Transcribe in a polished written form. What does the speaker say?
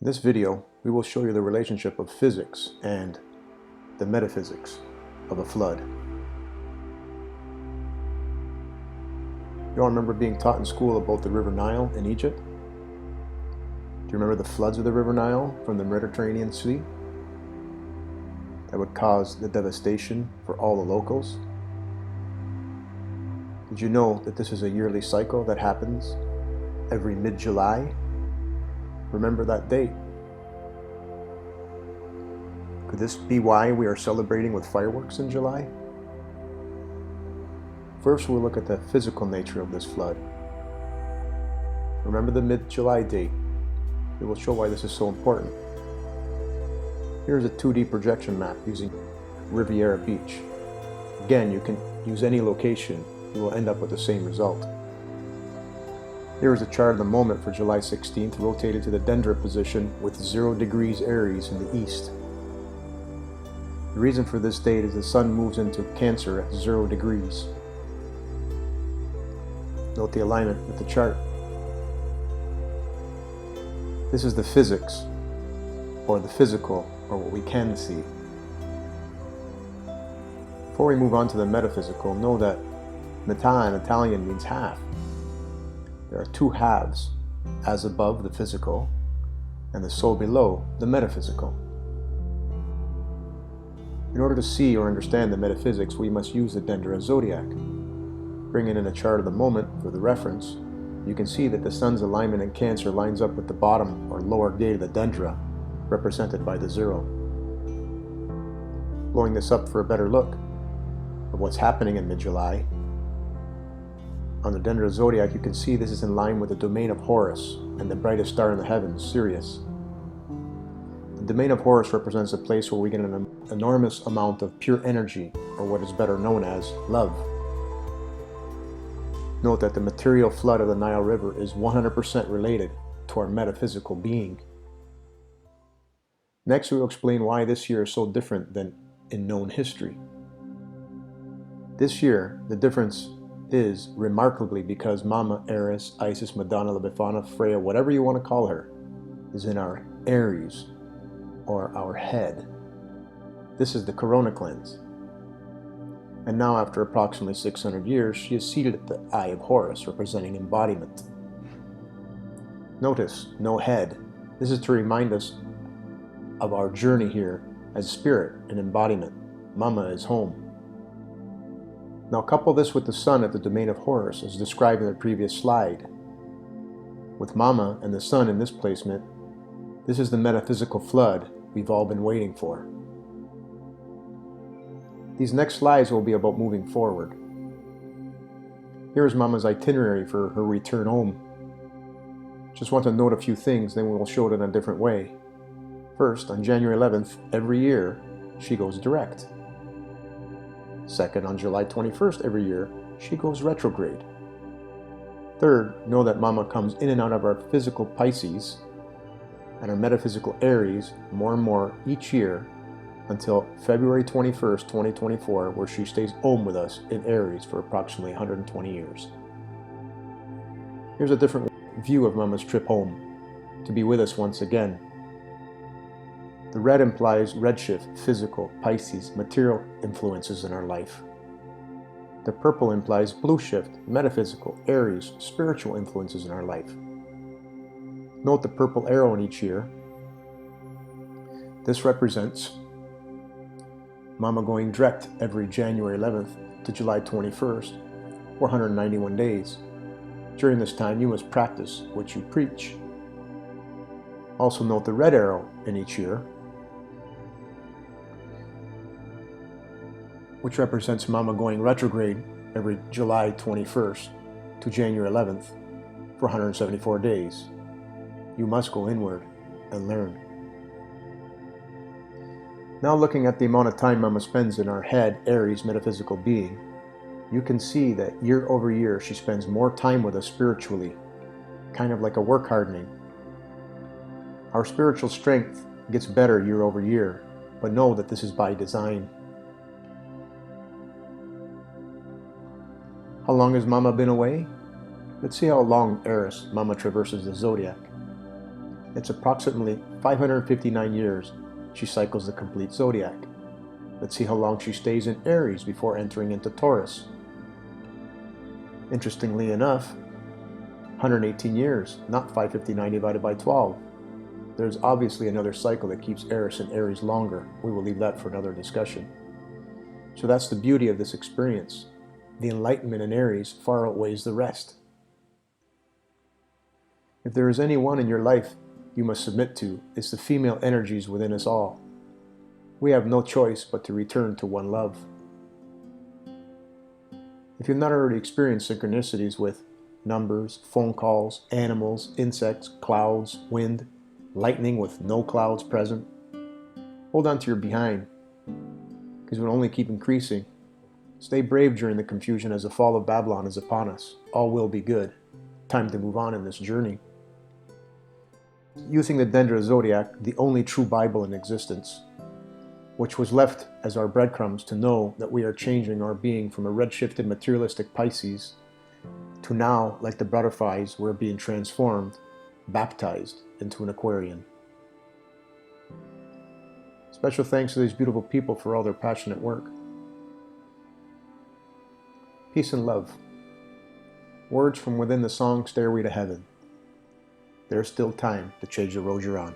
In this video, we will show you the relationship of physics and the metaphysics of a flood. You all remember being taught in school about the River Nile in Egypt? Do you remember the floods of the River Nile from the Mediterranean Sea that would cause the devastation for all the locals? Did you know that this is a yearly cycle that happens every mid-July? Remember that date. Could this be why we are celebrating with fireworks in July? First, we'll look at the physical nature of this flood. Remember the mid-July date. It will show why this is so important. Here's a 2D projection map using Riviera Beach. Again, you can use any location. You will end up with the same result. Here is a chart of the moment for July 16th, rotated to the Dendra position with 0 degrees Aries in the east. The reason for this date is the Sun moves into Cancer at 0 degrees. Note the alignment with the chart. This is the physics, or the physical, or what we can see. Before we move on to the metaphysical, know that metà in Italian means half. There are 2 halves, as above the physical, and the so below the metaphysical. In order to see or understand the metaphysics, we must use the Dendra zodiac. Bringing in a chart of the moment for the reference, you can see that the Sun's alignment in Cancer lines up with the bottom or lower gate of the Dendra, represented by the 0. Blowing this up for a better look of what's happening in mid-July, on the Dendra zodiac, you can see this is in line with the domain of Horus and the brightest star in the heavens, Sirius. The domain of Horus represents a place where we get an enormous amount of pure energy, or what is better known as love. Note that the material flood of the Nile River is 100% related to our metaphysical being. Next, we will explain why this year is so different than in known history. This year, the difference is remarkably because Mama, Eris, Isis, Madonna, La Befana, Freya, whatever you want to call her, is in our Aries, or our head. This is the corona cleanse. And now, after approximately 600 years, she is seated at the Eye of Horus, representing embodiment. Notice, no head. This is to remind us of our journey here as spirit and embodiment. Mama is home. Now couple this with the Sun at the domain of Horus, as described in the previous slide. With Mama and the Sun in this placement, this is the metaphysical flood we've all been waiting for. These next slides will be about moving forward. Here is Mama's itinerary for her return home. Just want to note a few things, then we will show it in a different way. First, on January 11th, every year, she goes direct. Second, on July 21st every year, she goes retrograde. Third, know that Mama comes in and out of our physical Pisces and our metaphysical Aries more and more each year until February 21st, 2024, where she stays home with us in Aries for approximately 120 years. Here's a different view of Mama's trip home, to be with us once again. The red implies redshift, physical, Pisces, material influences in our life. The purple implies blue shift, metaphysical, Aries, spiritual influences in our life. Note the purple arrow in each year. This represents Mama going direct every January 11th to July 21st, 491 days. During this time, you must practice what you preach. Also note the red arrow in each year, which represents Mama going retrograde every July 21st to January 11th for 174 days. You must go inward and learn. Now looking at the amount of time Mama spends in our head, Aries, metaphysical being, you can see that year over year she spends more time with us spiritually, kind of like a work hardening. Our spiritual strength gets better year over year, but know that this is by design. How long has Mama been away? Let's see how long Eris, Mama, traverses the zodiac. It's approximately 559 years she cycles the complete zodiac. Let's see how long she stays in Aries before entering into Taurus. Interestingly enough, 118 years, not 559 divided by 12. There's obviously another cycle that keeps Eris in Aries longer. We will leave that for another discussion. So that's the beauty of this experience. The enlightenment in Aries far outweighs the rest. If there is anyone in your life you must submit to, it's the female energies within us all. We have no choice but to return to one love. If you've not already experienced synchronicities with numbers, phone calls, animals, insects, clouds, wind, lightning with no clouds present, hold on to your behind, because it will only keep increasing. Stay brave during the confusion as the fall of Babylon is upon us. All will be good. Time to move on in this journey. Using the Dendra Zodiac, the only true Bible in existence, which was left as our breadcrumbs to know that we are changing our being from a red-shifted materialistic Pisces to now, like the butterflies, we're being transformed, baptized into an Aquarian. Special thanks to these beautiful people for all their passionate work. Peace and love. Words from within the song Stairway to Heaven. There's still time to change the road you're on.